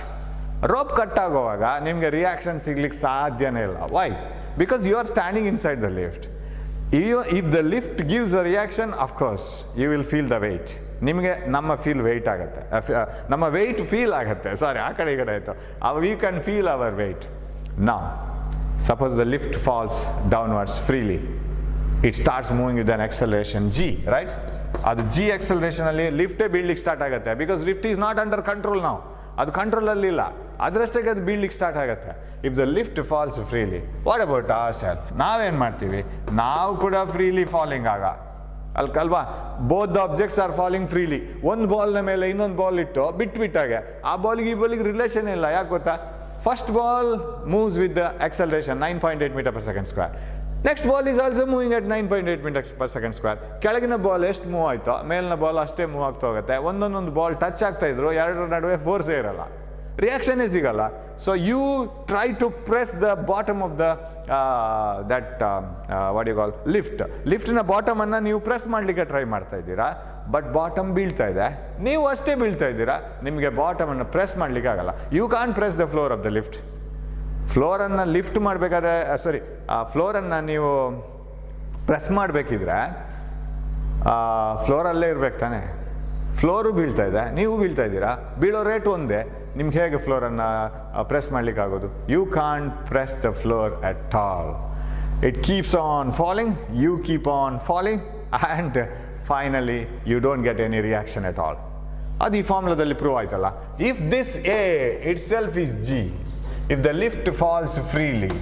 Rope cut ಆಗುವಾಗ ನಿಮಗೆ ರಿಯಾಕ್ಷನ್ ಸಿಗ್ಲಿಕ್ಕೆ ಸಾಧ್ಯನೇ ಇಲ್ಲ. Why? Because you are standing inside the lift. If the lift gives a reaction, of course you will feel the weight. ನಿಮಗೆ ನಮ್ಮ ವೆಯ್ಟ್ ಆಗುತ್ತೆ, ನಮ್ಮ ವೆಯ್ಟ್ ಫೀಲ್ ಆಗುತ್ತೆ. ಸಾರಿ, ಆ ಕಡೆ ಈ ಕಡೆ ಆಯಿತು. We can feel our weight. Now suppose the lift falls downwards freely, it starts moving with an acceleration g, right? ಅದು ಜಿ ಎಕ್ಸಲರೇಷನಲ್ಲಿ ಲಿಫ್ಟೇ ಬೀಳ್ಲಿಕ್ಕೆ ಸ್ಟಾರ್ಟ್ ಆಗುತ್ತೆ, because lift is not under control ನಾವು, ಅದು ಕಂಟ್ರೋಲಲ್ಲಿ ಇಲ್ಲ, ಅದರಷ್ಟೇ ಅದು ಬೀಳ್ಲಿಕ್ಕೆ ಸ್ಟಾರ್ಟ್ ಆಗುತ್ತೆ. If the lift falls freely, what about our self? ನಾವೇನು ಮಾಡ್ತೀವಿ? ನಾವು ಕೂಡ ಫ್ರೀಲಿ ಫಾಲಿಂಗ್ ಅಲ್ವಾ? Both the objects are falling freely. ಒಂದು ಬಾಲ್ನ ಮೇಲೆ ಇನ್ನೊಂದು ಬಾಲ್ ಇಟ್ಟು ಬಿಟ್ಟಾಗೆ ಆ ಬಾಲ್ಗೆ ಈ ಬಾಲಿಗೆ ರಿಲೇಷನ್ ಇಲ್ಲ. ಯಾಕೆ ಗೊತ್ತಾ? First ball moves with the acceleration 9.8 metre per second square. Next ball is also moving at 9.8 metre per second square. ಕೆಳಗಿನ ಬಾಲ್ ಎಷ್ಟು ಮೂವ್ ಆಯ್ತೋ ಮೇಲಿನ ಬಾಲ್ ಅಷ್ಟೇ ಮೂವ್ ಆಗ್ತಾ ಹೋಗುತ್ತೆ. ಒಂದೊಂದೊಂದು ಬಾಲ್ ಟಚ್ ಆಗ್ತಾ ಇದ್ರು ಎರಡರ ನಡುವೆ ಫೋರ್ಸೇ ಇರಲ್ಲ, ರಿಯಾಕ್ಷನ್ನೇ ಸಿಗಲ್ಲ. So you try to press the bottom of the what you call ಲಿಫ್ಟ್ನ ಬಾಟಮನ್ನು ನೀವು ಪ್ರೆಸ್ ಮಾಡಲಿಕ್ಕೆ ಟ್ರೈ ಮಾಡ್ತಾ ಇದ್ದೀರಾ, ಬಟ್ ಬಾಟಮ್ ಬೀಳ್ತಾ ಇದೆ, ನೀವು ಅಷ್ಟೇ ಬೀಳ್ತಾ ಇದ್ದೀರಾ, ನಿಮಗೆ ಬಾಟಮನ್ನು ಪ್ರೆಸ್ ಮಾಡಲಿಕ್ಕೆ ಆಗಲ್ಲ. You can press the floor of the lift. ಫ್ಲೋರನ್ನು ಲಿಫ್ಟ್ ಮಾಡಬೇಕಾದ್ರೆ ಫ್ಲೋರನ್ನು ನೀವು ಪ್ರೆಸ್ ಮಾಡಬೇಕಿದ್ರೆ ಫ್ಲೋರಲ್ಲೇ ಇರ್ಬೇಕು ತಾನೆ. ಫ್ಲೋರು ಬೀಳ್ತಾ ಇದೆ, ನೀವು ಬೀಳ್ತಾ ಇದ್ದೀರಾ, ಬೀಳೋ ರೇಟ್ ಒಂದೇ, ನಿಮ್ಗೆ ಹೇಗೆ ಫ್ಲೋರನ್ನು ಪ್ರೆಸ್ ಮಾಡಲಿಕ್ಕಾಗೋದು? You can't press the floor at all. It keeps on falling, you keep on falling, and finally you don't get any reaction at all. ಅದು ಈ ಫಾರ್ಮುಲಾದಲ್ಲಿ ಪ್ರೂವ್ ಆಯ್ತಲ್ಲ. If this a itself is g, if the lift falls freely,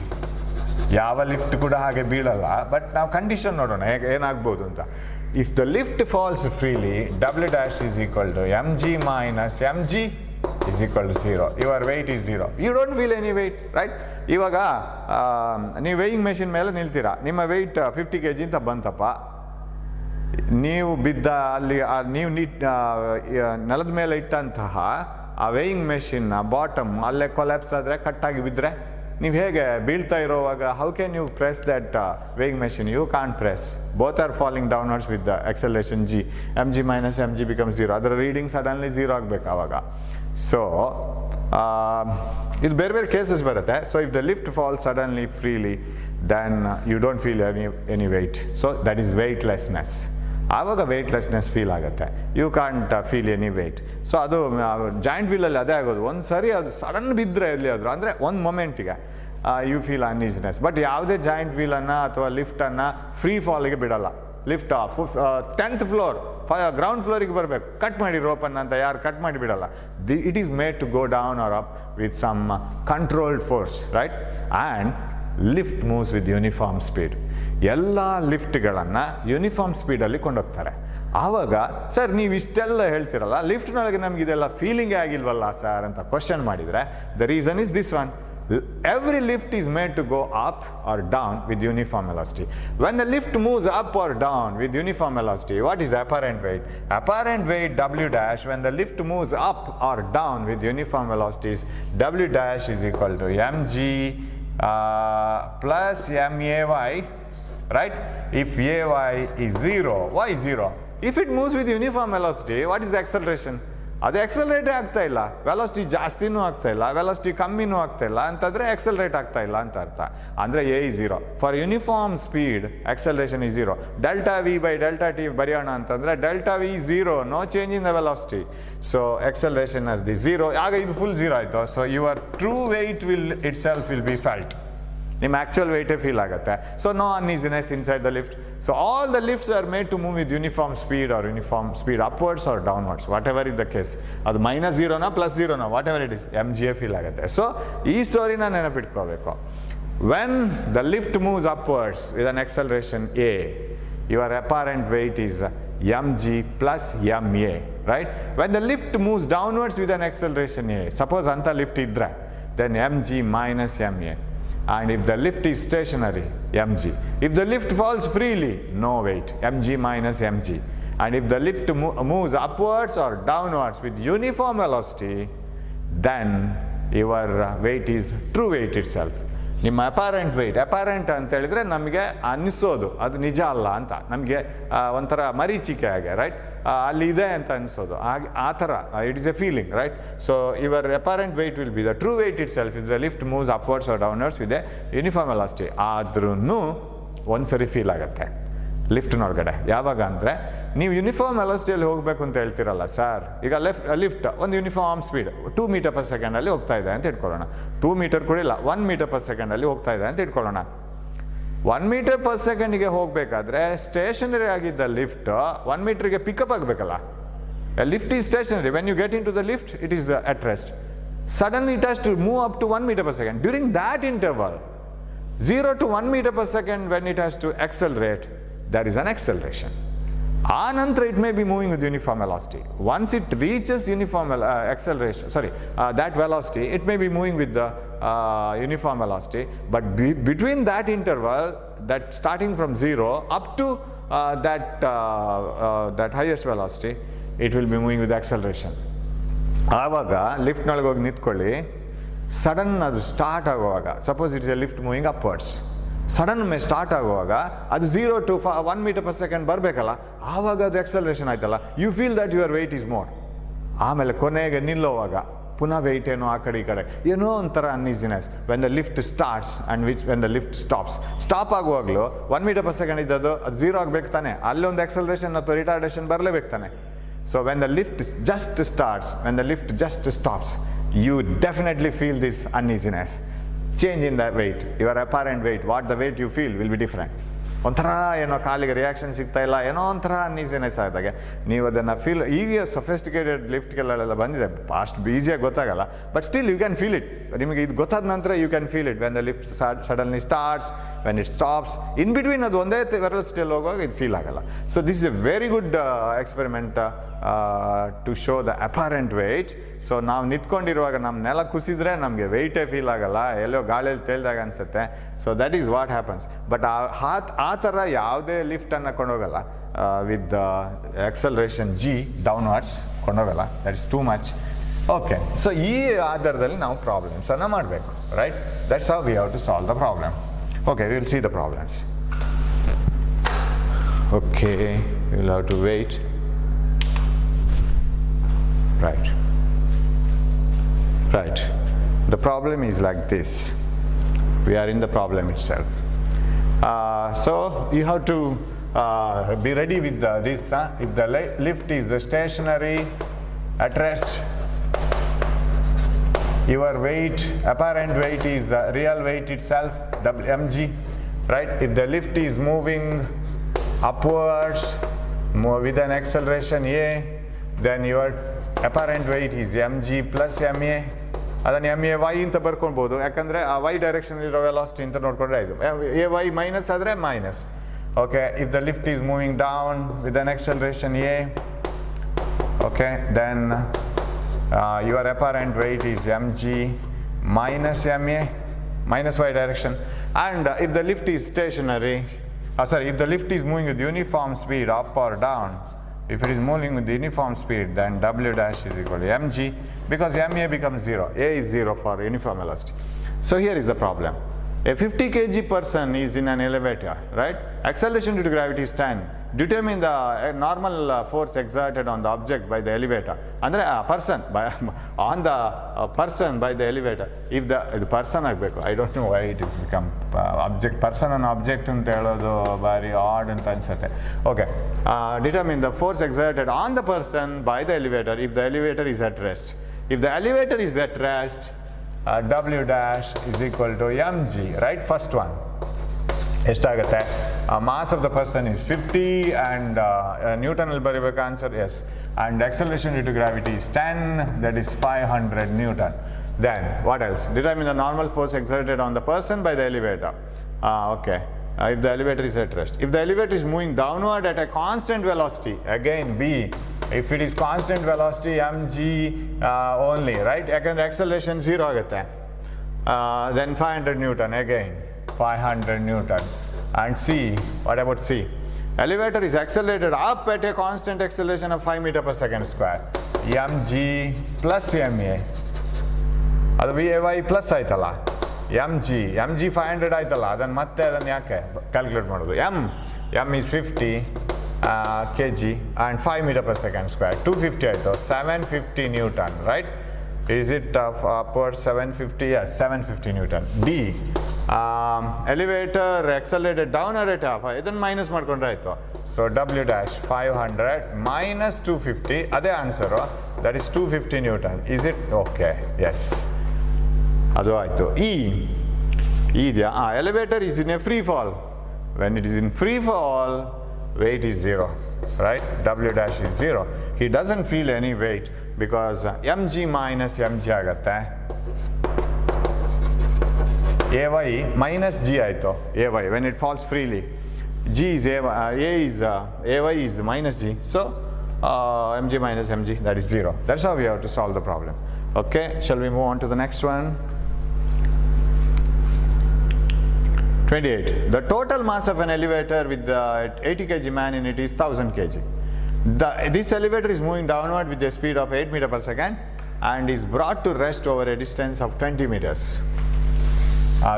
ಯಾವ lift ಕೂಡ ಹಾಗೆ ಬೀಳಲ್ಲ, but ನಾವು condition ನೋಡೋಣ ಹೇಗೆ ಏನಾಗ್ಬೋದು ಅಂತ. If the lift falls freely, W dash is equal to mg minus mg is equal to 0. Your weight is 0. You don't feel any weight, right? ಇವಾಗ ನೀವು ವೇಯಿಂಗ್ ಮೆಷಿನ್ ಮೇಲೆ ನಿಲ್ತೀರಾ, ನಿಮ್ಮ ವೆಯ್ಟ್ 50 kg ಅಂತ ಬಂತಪ್ಪ, ನೀವು ಬಿದ್ದ ಅಲ್ಲಿ ನೀವು ನೆಲದ ಮೇಲೆ ಇಟ್ಟಂತಹ ಆ ವೇಯಿಂಗ್ ಮೆಷಿನ್ನ ಬಾಟಮ್ ಅಲ್ಲೇ ಕೊಲ್ಯಾಪ್ಸ್ ಆದರೆ ಕಟ್ಟಾಗಿ ಬಿದ್ದರೆ ನೀವು ಹೇಗೆ ಬೀಳ್ತಾ ಇರೋವಾಗ how can you press that weighing machine? You can't press. Both are falling downwards with the acceleration g. mg minus mg becomes 0. ಅದರ ರೀಡಿಂಗ್ ಸಡನ್ಲಿ 0 ಆಗಬೇಕು ಆವಾಗ. ಸೊ ಇದು ಬೇರೆ ಬೇರೆ ಕೇಸಸ್ ಬರುತ್ತೆ. So if the lift fall suddenly freely, then you don't feel any weight. So that is weightlessness. ಆವಾಗ weightlessness feel ಆಗುತ್ತೆ. You can't feel any weight. So ಅದು ಜಾಯಿಂಟ್ ವೀಲಲ್ಲಿ ಅದೇ ಆಗೋದು. ಒಂದು ಸರಿ ಅದು ಸಡನ್ ಬಿದ್ದರೆ ಎಲ್ಲಿಯಾದರೂ ಅಂದರೆ ಒಂದು ಮೊಮೆಂಟಿಗೆ ಯು ಫೀಲ್ ಅನ್ಈಸಿನೆಸ್. ಬಟ್ ಯಾವುದೇ ಜಾಯಿಂಟ್ ವೀಲನ್ನು ಅಥವಾ ಲಿಫ್ಟನ್ನು ಫ್ರೀ ಫಾಲಿಗೆ ಬಿಡಲ್ಲ. ಲಿಫ್ಟ್ 10th ಫ್ಲೋರ್ ಗ್ರೌಂಡ್ ಫ್ಲೋರಿಗೆ ಬರಬೇಕು, ಕಟ್ ಮಾಡಿ ರೋಪನ್ನು ಅಂತ ಯಾರು ಕಟ್ ಮಾಡಿ ಬಿಡಲ್ಲ. It is made to go down or up with some controlled force, right? And lift moves with uniform speed. ಎಲ್ಲ ಲಿಫ್ಟ್ಗಳನ್ನು ಯೂನಿಫಾರ್ಮ್ ಸ್ಪೀಡಲ್ಲಿ ಕೊಂಡೋಗ್ತಾರೆ. ಆವಾಗ ಸರ್ ನೀವು ಇಷ್ಟೆಲ್ಲ ಹೇಳ್ತಿರಲ್ಲ, ಲಿಫ್ಟ್ನೊಳಗೆ ನಮ್ಗೆ ಇದೆಲ್ಲ ಫೀಲಿಂಗೇ ಆಗಿಲ್ವಲ್ಲ ಸರ್ ಅಂತ ಕ್ವಶನ್ ಮಾಡಿದರೆ, the reason is this one. Every lift is made to go up or down with uniform velocity. When the lift moves up or down with uniform velocity, what is the apparent weight? Apparent weight W dash, when the lift moves up or down with uniform velocities, W dash is equal to mg plus may, right? If ay is 0, why is 0? If it moves with uniform velocity, what is the acceleration? ಅದು ಎಕ್ಸಲರೇಟೇ ಆಗ್ತಾ ಇಲ್ಲ. Velocity ಜಾಸ್ತಿನೂ ಆಗ್ತಾ ಇಲ್ಲ, velocity ಕಮ್ಮಿನೂ ಆಗ್ತಾ ಇಲ್ಲ ಅಂತಂದರೆ accelerate ಆಗ್ತಾ ಇಲ್ಲ ಅಂತ ಅರ್ಥ. ಅಂದರೆ A is 0. For uniform speed acceleration is 0. Delta V by delta T ಬರೆಯೋಣ ಅಂತಂದರೆ delta V 0, no change in the velocity. So acceleration as the 0. ಆಗ ಇದು ಫುಲ್ 0 ಆಯಿತು. So your true weight itself will be felt. ನಿಮ್ಮ actual ವೆಯ್ಟೇ feel ಆಗುತ್ತೆ. So no uneasiness inside the lift. So all the lifts are made to move with uniform speed R uniform speed upwards or downwards, whatever is the case. ಅದು -0 +0 whatever it is, mg feel ಆಗುತ್ತೆ. So ಈ ಸ್ಟೋರಿನ ನೆನಪಿಟ್ಕೋಬೇಕು. When the lift moves upwards with an acceleration a, your apparent weight is mg plus ma, right? When the lift moves downwards with an acceleration a, suppose anta lift idre, then mg minus ma. And if the lift is stationary, mg. If the lift falls freely, no weight, mg minus mg. And if the lift moves upwards or downwards with uniform velocity, then your weight is true weight itself. ನಿಮ್ಮ apparent weight, apparent ಅಂತ ಹೇಳಿದರೆ ನಮಗೆ ಅನ್ನಿಸೋದು ಅದು ನಿಜ ಅಲ್ಲ ಅಂತ, ನಮಗೆ ಒಂಥರ ಮರೀಚಿಕೆ ಹಾಗೆ, ರೈಟ್? ಅಲ್ಲಿ ಇದೆ ಅಂತ ಅನಿಸೋದು ಹಾಗೆ, ಆ ಥರ it is a feeling, right? So your apparent weight will be the true weight itself is the lift moves upwards or downwards with a uniform velocity. ಆದ್ರೂ ಒಂದು ಸರಿ ಫೀಲ್ ಆಗುತ್ತೆ ಲಿಫ್ಟ್ನೊಳಗಡೆ. ಯಾವಾಗ ಅಂದರೆ ನೀವು ಯೂನಿಫಾರ್ಮ್ ವೆಲಾಸಿಟಿಯಲ್ಲಿ ಹೋಗಬೇಕು ಅಂತ ಹೇಳ್ತಿರಲ್ಲ ಸರ್. ಈಗ ಲಿಫ್ಟ್ ಒಂದು ಯೂನಿಫಾರ್ಮ್ ಸ್ಪೀಡ್ 2 ಮೀಟರ್ ಪರ್ ಸೆಕೆಂಡಲ್ಲಿ ಹೋಗ್ತಾ ಇದೆ ಅಂತ ಇಟ್ಕೊಳ್ಳೋಣ. 2 ಮೀಟರ್ ಕೂಡ ಇಲ್ಲ, 1 ಮೀಟರ್ ಪರ್ ಸೆಕೆಂಡಲ್ಲಿ ಹೋಗ್ತಾ ಇದೆ ಅಂತ ಇಟ್ಕೊಳ್ಳೋಣ. 1 ಮೀಟರ್ ಪರ್ ಸೆಕೆಂಡಿಗೆ ಹೋಗಬೇಕಾದ್ರೆ ಸ್ಟೇಷನರಿ ಆಗಿದ್ದ ಲಿಫ್ಟ್ 1 ಮೀಟರ್ಗೆ pickup ಆಗಬೇಕಲ್ಲ. A lift is stationary. When you get into the lift, it is at rest. Suddenly it has to move up to 1 meter per second. During that interval, 0 to 1 meter per second, when it has to accelerate, there is an acceleration. Anantra it may be moving with uniform velocity. Once it reaches uniform acceleration, that velocity, it may be moving with the uniform velocity. But between that interval, that starting from 0 up to that highest velocity, it will be moving with acceleration. ಆವಾಗ ಲಿಫ್ಟ್ನೊಳಗೆ ಹೋಗಿ ನಿಂತ್ಕೊಳ್ಳಿ, sudden ಅದು start ಆಗುವಾಗ, suppose it's A lift moving upwards, sudden start ಆಗುವಾಗ ಅದು 0 to 1 metre per second ಬರಬೇಕಲ್ಲ, ಆವಾಗ ಅದು ಎಕ್ಸಲರೇಷನ್ ಆಯ್ತಲ್ಲ, you feel that your weight is more. ಆಮೇಲೆ ಕೊನೆಗೆ ನಿಲ್ಲೋವಾಗ ಪುನಃ ವೆಯ್ಟ್ ಏನೋ ಆ ಕಡೆ ಈ ಕಡೆ ಏನೋ ಒಂಥರ uneasiness. When the lift starts and when the lift stop ಆಗುವಾಗಲೂ 1 ಮೀಟರ್ ಪರ್ ಸೆಕೆಂಡ್ ಇದ್ದದ್ದು ಅದು 0 ಆಗಬೇಕು ತಾನೆ, ಅಲ್ಲಿ ಒಂದು ಎಕ್ಸಲರೇಷನ್ ಅಥವಾ ರಿಟಾರ್ಡೇಷನ್ ಬರಲೇಬೇಕು ತಾನೆ. So when the lift just starts, when the lift just stops, you definitely feel this uneasiness. Change in the weight, your apparent weight, what the weight you feel will be different. ಒಂಥರ ಏನೋ ಕಾಲಿಗೆ reaction ಸಿಗ್ತಾ ಇಲ್ಲ, ಏನೋ ಒಂಥರ uneasiness ಆದಾಗೆ ನೀವು ಅದನ್ನು feel. ಈಗ ಸೊಫಿಸ್ಟಿಕೇಟೆಡ್ ಲಿಫ್ಟ್ಗಳೆಲ್ಲ ಬಂದಿದೆ, ಅಷ್ಟು ಈಸಿಯಾಗಿ ಗೊತ್ತಾಗಲ್ಲ, but still you can feel it. ನಿಮಗೆ ಇದು ಗೊತ್ತಾದ ನಂತರ you can feel it when the lift suddenly starts, when it stops. In between ಅದು ಒಂದೇ ವೆರಲ್ಸ್ಟಲ್ಲಿ ಹೋಗುವಾಗ ಇದು ಫೀಲ್ ಆಗಲ್ಲ. So this is a very good experiment to show the apparent weight. ಸೊ ನಾವು ನಿಂತ್ಕೊಂಡಿರುವಾಗ ನಮ್ಮ ನೆಲ ಕುಸಿದ್ರೆ ನಮಗೆ ವೆಯ್ಟೇ ಫೀಲ್ ಆಗಲ್ಲ, ಎಲ್ಲೋ ಗಾಳಿಯಲ್ಲಿ ತೇಲ್ದಾಗ ಅನಿಸುತ್ತೆ. So that is what happens. But ಆ ಥರ ಯಾವುದೇ ಲಿಫ್ಟನ್ನು ಕೊಂಡೋಗಲ್ಲ ವಿತ್ ಎಕ್ಸಲರೇಷನ್ ಜಿ ಡೌನ್ವರ್ಡ್ಸ್ ಕೊಂಡೋಗಲ್ಲ, that is too much. Okay, so ಈ ಆಧಾರದಲ್ಲಿ ನಾವು ಪ್ರಾಬ್ಲಮ್ಸನ್ನು ಮಾಡಬೇಕು, right? That's how we have to solve the problem. Okay, we will see the problems. Okay, we will have to wait. Right. The problem is like this. We are in the problem itself. So you have to be ready with this. If the lift is stationary at rest, your weight, apparent weight is real weight itself, mg, right? If the lift is moving upwards with an acceleration a, then your apparent weight is mg plus ma. ಅದನ್ನು M A Y ಅಂತ ಬರ್ಕೊಳ್ಬೋದು, ಯಾಕಂದರೆ ಆ Y ಡೈರೆಕ್ಷನಲ್ಲಿರೋ velocity ಅಂತ ನೋಡ್ಕೊಂಡ್ರೆ ಆಯಿತು. A Y minus ಆದರೆ minus. Okay, if the lift is moving down with an acceleration A, okay, then your apparent weight is M G minus M A minus y direction. And if the lift is stationary, if the lift is moving with uniform speed up or down, if it is moving with the uniform speed, then W dash is equal to mg, because ma becomes 0. A is 0 for uniform velocity. So here is the problem. A 50 kg person is in an elevator, right? Acceleration due to gravity is 10. Determine the normal force exerted on the object by the elevator. Andre person on the person by the elevator. If the person agbeku, I don't know why it is become object, person and object anta helodu very odd anta ansutte. Okay, determine the force exerted on the person by the elevator if the elevator is at rest. If the elevator is at rest, W dash is equal to mg, right? First one. ಎಷ್ಟಾಗುತ್ತೆ? Mass of the person is 50 and Newton will ಬರೀಬೇಕು answer, yes. And acceleration due to gravity is 10, that is 500 Newton. Then what else? Determine the normal force exerted on the person by the elevator. Okay. If the elevator is at rest. If the elevator is moving downward at a constant velocity, again B. If it is constant velocity, mg only, right? ಯಾಕಂದ್ರೆ acceleration 0 ಆಗುತ್ತೆ. Then 500 Newton again. 500 Newton. And C, what about C? Elevator is accelerated up at a constant acceleration of 5 meter per second square. mg plus ma. ಅದು vy plus ಆಯ್ತಲ್ಲ, mg 500 ಆಯ್ತಲ್ಲ, ಅದನ್ನು ಮತ್ತೆ ಅದನ್ನು ಯಾಕೆ calculate ಮಾಡೋದು? m is 50 kg and 5 meter per second square, 250 ಆಯಿತು, 750 Newton, right? Is it upwards 750? Yes, 750 Newton. D, elevator accelerated down at a half, ಇದನ್ನು ಮೈನಸ್ ಮಾಡ್ಕೊಂಡ್ರೆ ಆಯಿತು. ಸೊ W dash 500 minus 250, ಅದೇ answer, that is 250 Newton. Is it okay? Yes, ಅದು ಆಯಿತು. E ಇದೆಯಾ? Elevator is in a free fall. When it is in free fall, weight is 0, right? W dash is 0. He doesn't feel any weight because mg minus mg agate. Ay minus g aito. Ay when it falls freely. G is Ay is minus g. So mg minus mg, that is 0. That's how we have to solve the problem. Okay, shall we move on to the next one? 28. The total mass of an elevator with the 80 kg man in it is 1000 kg. This elevator is moving downward with a speed of 8 meters per second and is brought to rest over a distance of 20 meters.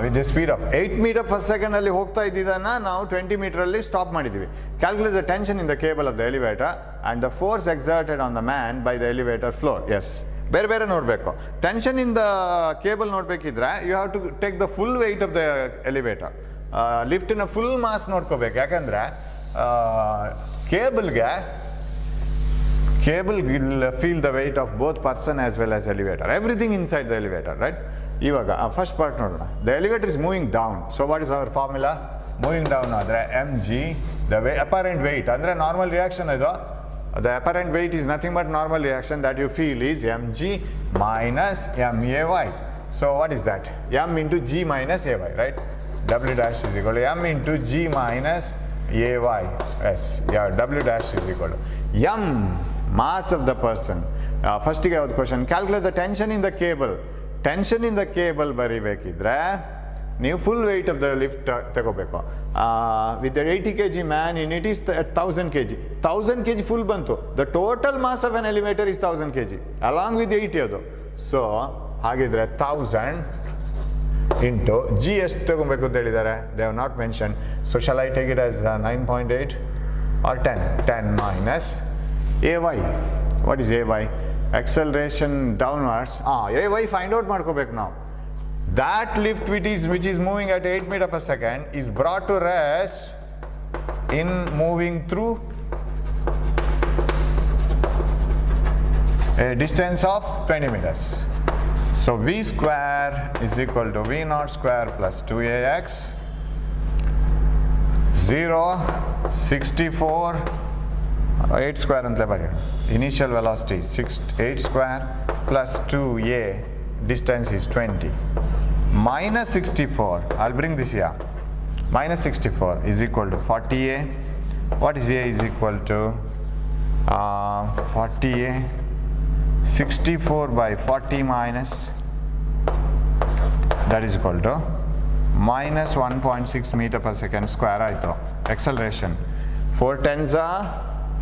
With a speed of 8 meters per second ಅಲ್ಲಿ ಹೋಗ್ತಾ ಇದ್ದಿದ್ದನ್ನ ನಾವು 20 meter ಅಲ್ಲಿ stop ಮಾಡಿದ್ವಿ. Calculate the tension in the cable of the elevator and the force exerted on the man by the elevator floor. Yes. ಬೇರೆ ಬೇರೆ ನೋಡಬೇಕು. Tension in the cable ನೋಡಬೇಕಿದ್ರೆ you have to take the full weight of the elevator. ಲಿಫ್ಟಿನ full mass ನೋಡ್ಕೋಬೇಕು. ಯಾಕಂದರೆ cable will feel the weight of both person as well as elevator. Everything inside the elevator, right? ಇವಾಗ first part ನೋಡೋಣ. The elevator is moving down. So what is our formula? Moving down ಆದರೆ m g the apparent weight ಅಂದರೆ normal reaction ಇದು. The apparent weight is nothing but normal reaction that you feel is mg minus may. So what is that? M into g minus ay, right? W dash is equal to m into g minus ay. Yes, yeah, W dash is equal to m, mass of the person. First question, calculate the tension in the cable. Tension in the cable ಬರಿಬೇಕಿದ್ರೆ ನೀವು full weight of the lift ತಗೋಬೇಕು. With the 80 kg man in it is 1000 kg. 1000 kg full ಬಂತು. The total mass of an elevator is 1000 kg along with 80 ಅದು. So ಹಾಗಿದ್ರೆ 1000 into G ಎಷ್ಟು ತಗೋಬೇಕು ಅಂತ ಹೇಳಿದ್ದಾರೆ. They have not mention. So shall I take it as 9.8 or 10 minus A Y. What is A Y? Acceleration downwards. A Y find out ಮಾಡ್ಕೋಬೇಕು ನಾವು. That lift which is moving at 8 meters per second is brought to rest in moving through a distance of 20 meters. So V square is equal to V naught square plus 2AX 0, 64, 8 square ante bari. Initial velocity 8 square plus 2A, distance is 20. Minus 64, I'll bring this here. Minus 64 is equal to 40A. What is A is equal to 40A. 64 by 40 minus, that is equal to minus 1.6 meter per second square ಆಯಿತು. Acceleration 4 10s are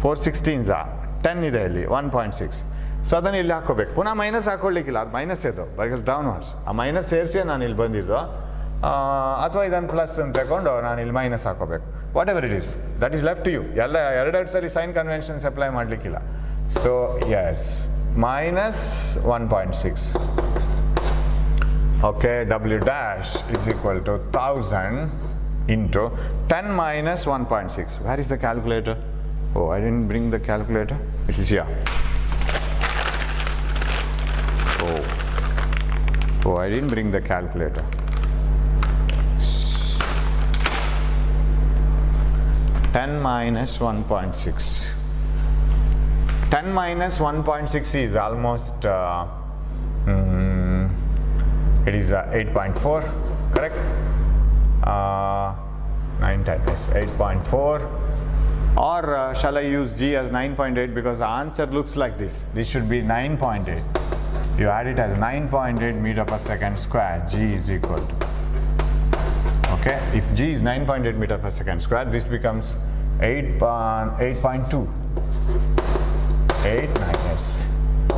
4 16s are 10 ಇದೆ ಇಲ್ಲಿ 1.6. So ಅದನ್ನು ಇಲ್ಲಿ ಹಾಕೋಬೇಕು. ಪುನಃ minus ಹಾಕೊಳ್ಳಿಕ್ಕಿಲ್ಲ, ಅದು minus ಇದು because downwards. ಆ ಮೈನಸ್ ಸೇರಿಸಿ ನಾನು ಇಲ್ಲಿ ಬಂದಿದ್ದು, ಅಥವಾ ಇದನ್ನು ಪ್ಲಸ್ ಅಂತ ತಗೊಂಡು ನಾನು ಇಲ್ಲಿ ಮೈನಸ್ ಹಾಕೋಬೇಕು. Whatever it is, that is left you. ಎಲ್ಲ ಎರಡೆರಡು ಸರಿ ಸೈನ್ ಕನ್ವೆನ್ಷನ್ಸ್ ಅಪ್ಲೈ ಮಾಡಲಿಕ್ಕಿಲ್ಲ. So s, minus 1.6. Okay, W dash is equal to 1000 into 10 minus 1.6. Where is the calculator? Oh, I didn't bring the calculator. It is here. Oh, I didn't bring the calculator. Ten minus 1.6. 10 minus 1.6 is almost it is 8.4, correct? 9 10 is 8.4. Or shall I use G as 9.8 because the answer looks like this. This should be 9.8. You add it as 9.8 meter per second square. G is equal to, okay, if G is 9.8 meter per second square, this becomes 8.2. 8 minus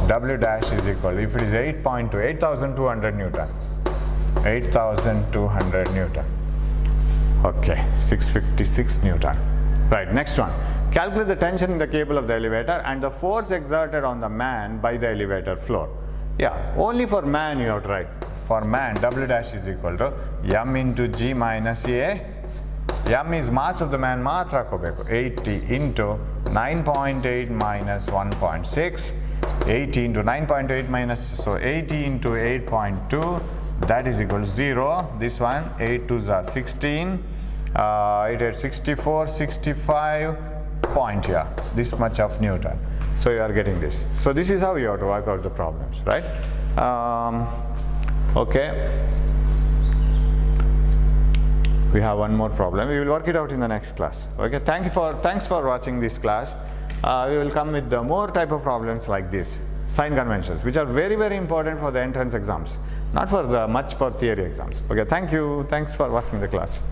W dash is equal, if it is 8.2, 8,200 Newton. 8,200 Newton. Okay, 656 Newton. Right, next one. Calculate the tension in the cable of the elevator and the force exerted on the man by the elevator floor. Yeah, only for man you have to write. For man, W dash is equal to M into G minus A. M is mass of the man ಮಾತ್ರ ಹಾಕೋಬೇಕು. 80 into 9.8 minus 1.6. 80 into 9.8 minus, so 80 into 8.2, that is equal to 0. This one, 8 2s are 16. it had 64, 65 point here, this much of Newton. So you are getting this. So this is how you have to work out the problems, right? Okay. We have one more problem. We will work it out in the next class. Okay. Thanks for watching this class. We will come with the more type of problems like this, sign conventions, which are very, very important for the entrance exams, not for much for theory exams. Okay. Thank you. Thanks for watching the class.